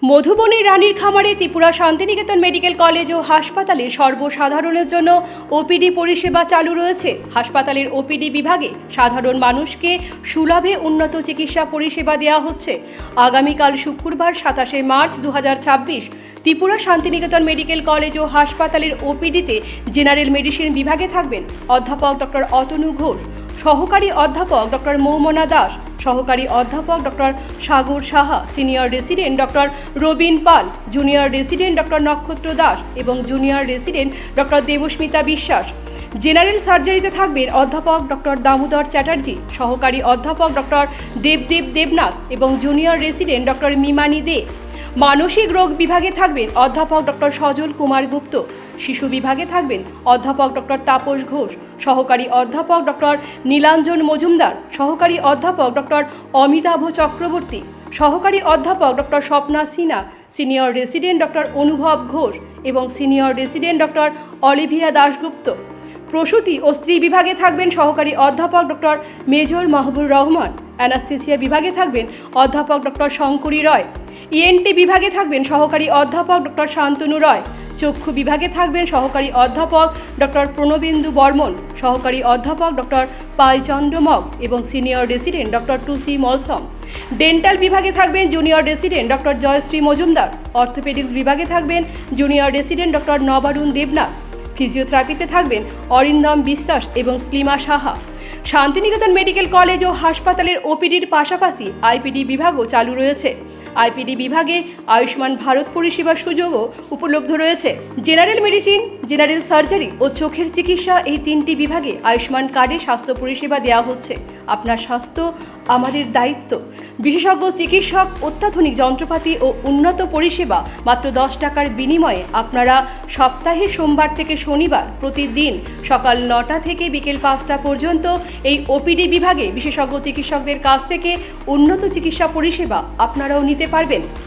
মধুবনের রানীর খামারে Tripura Shantiniketan medical college ও হাসপাতালে সর্বসাধারণের জন্য ওপিডি পরিষেবা চালু রয়েছে। হাসপাতালের ওপিডি বিভাগে সাধারণ মানুষকে সুলভে উন্নত চিকিৎসা পরিষেবা দেওয়া হচ্ছে। আগামীকাল শুক্রবার 27 March 2026 Tripura Shantiniketan medical college ও হাসপাতালের ওপিডিতে জেনারেল মেডিসিন বিভাগে থাকবেন অধ্যাপক ডক্টর অতনু ঘোষ, সহকারী অধ্যাপক ডক্টর মৌমনা দাস, সহকারী অধ্যাপক doctor Sagar Saha, senior resident doctor Robin Pal, junior resident doctor Nakshatra Das এবং জুনিয়র রেসিডেন্ট ডক্টর দেবস্মিতা বিশ্বাস। জেনারেল সার্জারিতে থাকবেন অধ্যাপক ডক্টর দামোদর চ্যাটার্জি, সহকারী অধ্যাপক ডক্টর দেবদেব দেবনাথ এবং জুনিয়র রেসিডেন্ট ডক্টর মিমানি দে। মানসিক রোগ বিভাগে থাকবেন অধ্যাপক ডক্টর সজল কুমার গুপ্ত, শিশু বিভাগে থাকবেন অধ্যাপক ডক্টর তাপস ঘোষ, সহকারী অধ্যাপক ডক্টর নীলাঞ্জন মজুমদার, সহকারী অধ্যাপক ডক্টর অমিতাভ চক্রবর্তী, সহকারী অধ্যাপক doctor Swapna Sinha, senior resident doctor অনুভব ঘোষ এবং senior resident doctor Olivia Dasgupta. প্রসূতি ও স্ত্রী বিভাগে থাকবেন সহকারী অধ্যাপক doctor major Mahbur Rahman. Anaesthesia বিভাগে থাকবেন অধ্যাপক ডক্টর শঙ্করী রয়। ইএনটি বিভাগে থাকবেন সহকারী অধ্যাপক ডক্টর শান্তনু রয়। চক্ষু বিভাগে থাকবেন সহকারী অধ্যাপক ডক্টর প্রণবেন্দু বর্মন, সহকারী অধ্যাপক ডক্টর পাইচন্দ্র মগ এবং senior resident doctor Tusi Malsom. Dental বিভাগে থাকবেন junior resident doctor Joyshree Majumdar. Orthopaedics বিভাগে থাকবেন junior resident doctor Nabarun Debnath. ফিজিওথেরাপিতে থাকবেন অরিন্দম বিশ্বাস এবং স্লিমা সাহা। শান্তিনিকেতন মেডিকেল কলেজ ও হাসপাতালের ওপিডির পাশাপাশি আইপিডি বিভাগও চালু রয়েছে। আইপিডি বিভাগে আয়ুষ্মান ভারত পরিষেবার সুযোগও উপলব্ধ রয়েছে। জেনারেল মেডিসিন, জেনারেল সার্জারি ও চোখের চিকিৎসা, এই তিনটি বিভাগে আয়ুষ্মান কার্ডে স্বাস্থ্য পরিষেবা দেওয়া হচ্ছে। আপনার স্বাস্থ্য আমাদের দায়িত্ব। বিশেষজ্ঞ চিকিৎসক, অত্যাধুনিক যন্ত্রপাতি ও উন্নত পরিষেবা মাত্র 10 টাকার বিনিময়ে আপনারা সপ্তাহের সোমবার থেকে শনিবার প্রতিদিন সকাল 9টা থেকে বিকেল 5টা পর্যন্ত এই ওপিডি বিভাগে বিশেষজ্ঞ চিকিৎসকদের কাছ থেকে উন্নত চিকিৎসা পরিষেবা আপনারাও নিতে পারবেন।